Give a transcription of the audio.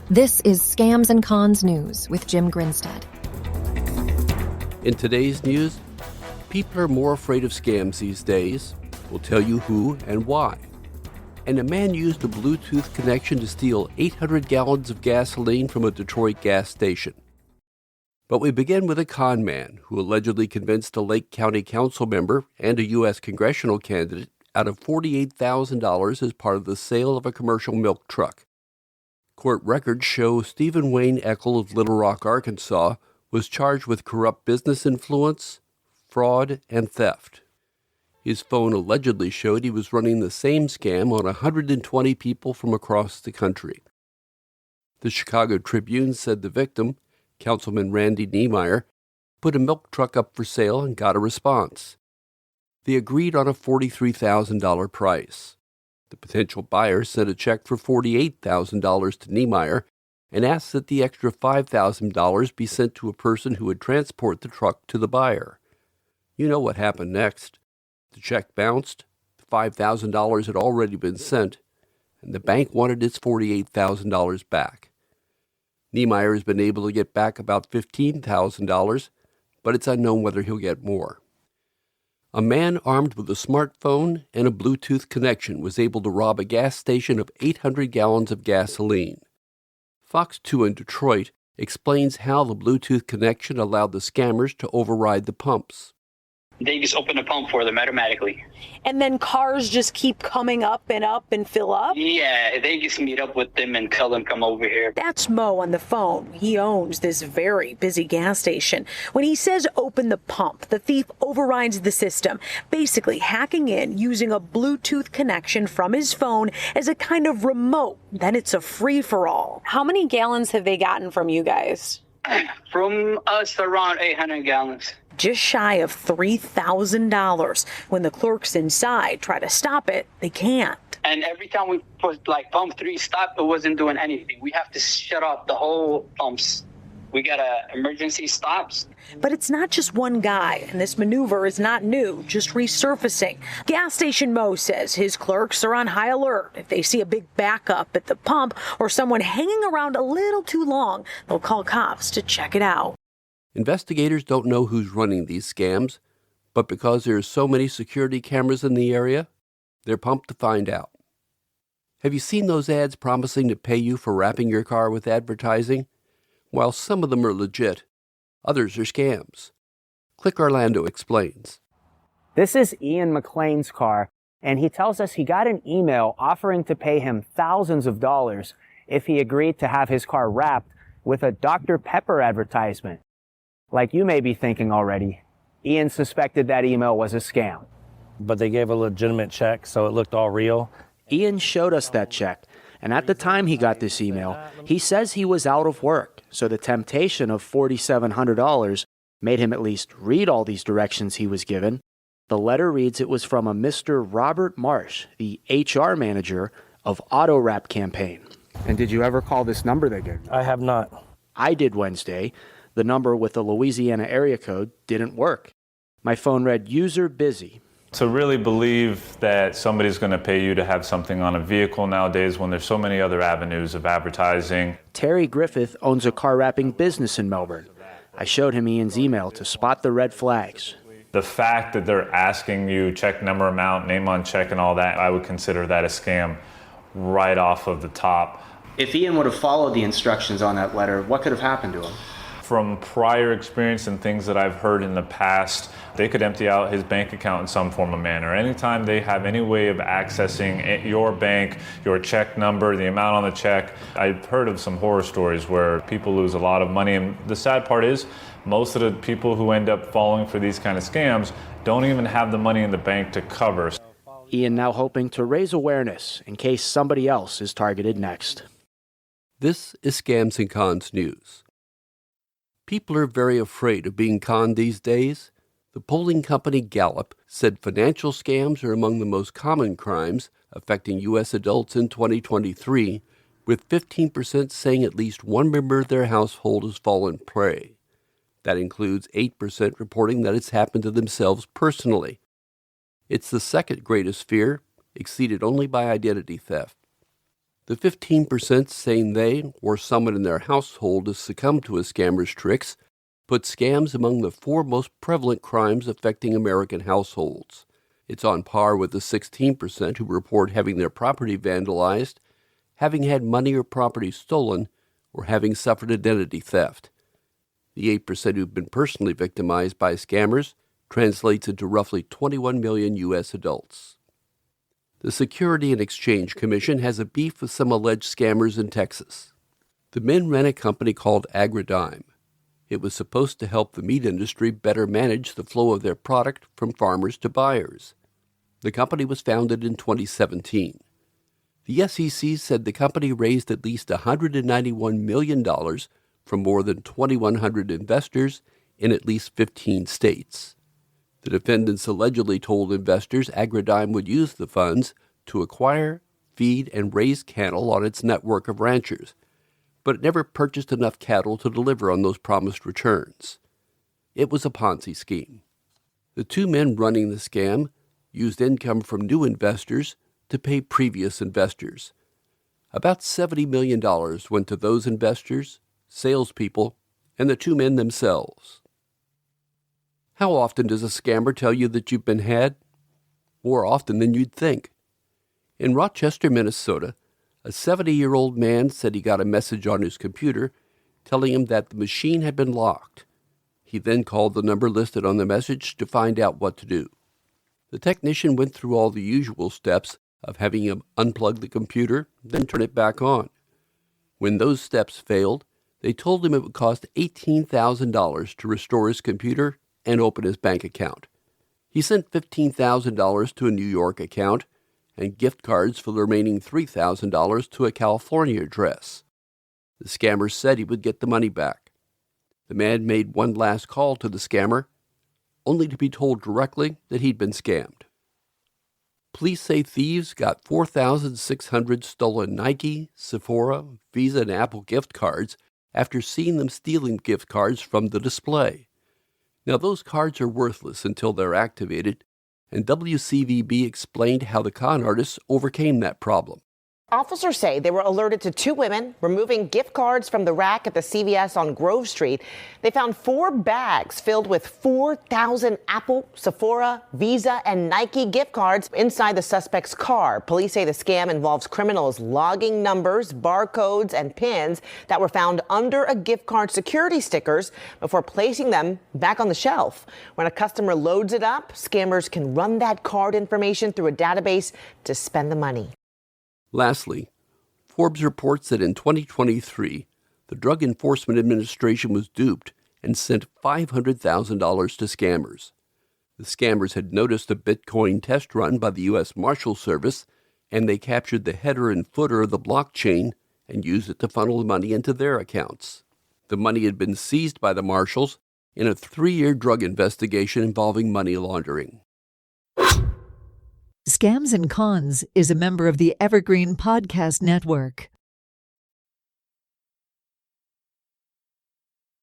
This is Scams and Cons News with Jim Grinstead. In today's news, people are more afraid of scams these days. We'll tell you who and why. And a man used a Bluetooth connection to steal 800 gallons of gasoline from a Detroit gas station. But we begin with a con man who allegedly convinced a Lake County council member and a U.S. congressional candidate out of $48,000 as part of the sale of a commercial milk truck. Court records show Stephen Wayne Eckel of Little Rock, Arkansas, was charged with corrupt business influence, fraud, and theft. His phone allegedly showed he was running the same scam on 120 people from across the country. The Chicago Tribune said the victim, Councilman Randy Niemeyer, put a milk truck up for sale and got a response. They agreed on a $43,000 price. The potential buyer sent a check for $48,000 to Niemeyer and asked that the extra $5,000 be sent to a person who would transport the truck to the buyer. You know what happened next. The check bounced, the $5,000 had already been sent, and the bank wanted its $48,000 back. Niemeyer has been able to get back about $15,000, but it's unknown whether he'll get more. A man armed with a smartphone and a Bluetooth connection was able to rob a gas station of 800 gallons of gasoline. Fox 2 in Detroit explains how the Bluetooth connection allowed the scammers to override the pumps. They just open the pump for them automatically. And then cars just keep coming up and fill up? Yeah, they just meet up with them and tell them come over here. That's Mo on the phone. He owns this very busy gas station. When he says open the pump, the thief overrides the system, basically hacking in using a Bluetooth connection from his phone as a kind of remote. Then it's a free-for-all. How many gallons have they gotten from you guys? From us, around 800 gallons. Just shy of $3,000. When the clerks inside try to stop it, they can't. And every time we put pump 3 stop, it wasn't doing anything. We have to shut off the whole pumps. We got emergency stops. But it's not just one guy, and this maneuver is not new, just resurfacing. Gas station Mo says his clerks are on high alert. If they see a big backup at the pump or someone hanging around a little too long, they'll call cops to check it out. Investigators don't know who's running these scams, but because there are so many security cameras in the area, they're pumped to find out. Have you seen those ads promising to pay you for wrapping your car with advertising? While some of them are legit, others are scams. Click Orlando explains. This is Ian McLean's car, and he tells us he got an email offering to pay him thousands of dollars if he agreed to have his car wrapped with a Dr. Pepper advertisement. Like you may be thinking already, Ian suspected that email was a scam. But they gave a legitimate check, so it looked all real. Ian showed us that check, and at the time he got this email, he says he was out of work, so the temptation of $4,700 made him at least read all these directions he was given. The letter reads it was from a Mr. Robert Marsh, the HR manager of Auto Wrap Campaign. And did you ever call this number they gave you? I have not. I did Wednesday. The number with the Louisiana area code didn't work. My phone read user busy. To really believe that somebody's going to pay you to have something on a vehicle nowadays when there's so many other avenues of advertising. Terry Griffith owns a car wrapping business in Melbourne. I showed him Ian's email to spot the red flags. The fact that they're asking you check number, amount, name on check and all that, I would consider that a scam right off of the top. If Ian would have followed the instructions on that letter, what could have happened to him? From prior experience and things that I've heard in the past, they could empty out his bank account in some form or manner. Anytime they have any way of accessing your bank, your check number, the amount on the check, I've heard of some horror stories where people lose a lot of money. And the sad part is, most of the people who end up falling for these kind of scams don't even have the money in the bank to cover. Ian now hoping to raise awareness in case somebody else is targeted next. This is Scams and Cons News. People are very afraid of being conned these days. The polling company Gallup said financial scams are among the most common crimes affecting U.S. adults in 2023, with 15% saying at least one member of their household has fallen prey. That includes 8% reporting that it's happened to themselves personally. It's the second greatest fear, exceeded only by identity theft. The 15% saying they or someone in their household has succumbed to a scammer's tricks put scams among the 4 most prevalent crimes affecting American households. It's on par with the 16% who report having their property vandalized, having had money or property stolen, or having suffered identity theft. The 8% who've been personally victimized by scammers translates into roughly 21 million U.S. adults. The Security and Exchange Commission has a beef with some alleged scammers in Texas. The men ran a company called AgriDime. It was supposed to help the meat industry better manage the flow of their product from farmers to buyers. The company was founded in 2017. The SEC said the company raised at least $191 million from more than 2,100 investors in at least 15 states. The defendants allegedly told investors AgriDime would use the funds to acquire, feed, and raise cattle on its network of ranchers, but it never purchased enough cattle to deliver on those promised returns. It was a Ponzi scheme. The 2 men running the scam used income from new investors to pay previous investors. About $70 million went to those investors, salespeople, and the 2 men themselves. How often does a scammer tell you that you've been had? More often than you'd think. In Rochester, Minnesota, a 70-year-old man said he got a message on his computer telling him that the machine had been locked. He then called the number listed on the message to find out what to do. The technician went through all the usual steps of having him unplug the computer, then turn it back on. When those steps failed, they told him it would cost $18,000 to restore his computer and open his bank account. He sent $15,000 to a New York account and gift cards for the remaining $3,000 to a California address. The scammer said he would get the money back. The man made one last call to the scammer, only to be told directly that he'd been scammed. Police say thieves got 4,600 stolen Nike, Sephora, Visa, and Apple gift cards after seeing them stealing gift cards from the display. Now, those cards are worthless until they're activated, and WCVB explained how the con artists overcame that problem. Officers say they were alerted to 2 women removing gift cards from the rack at the CVS on Grove Street. They found 4 bags filled with 4,000 Apple, Sephora, Visa, and Nike gift cards inside the suspect's car. Police say the scam involves criminals logging numbers, barcodes, and pins that were found under a gift card security stickers before placing them back on the shelf. When a customer loads it up, scammers can run that card information through a database to spend the money. Lastly, Forbes reports that in 2023, the Drug Enforcement Administration was duped and sent $500,000 to scammers. The scammers had noticed a Bitcoin test run by the U.S. Marshal Service, and they captured the header and footer of the blockchain and used it to funnel the money into their accounts. The money had been seized by the Marshals in a 3-year drug investigation involving money laundering. Scams and Cons is a member of the Evergreen Podcast Network.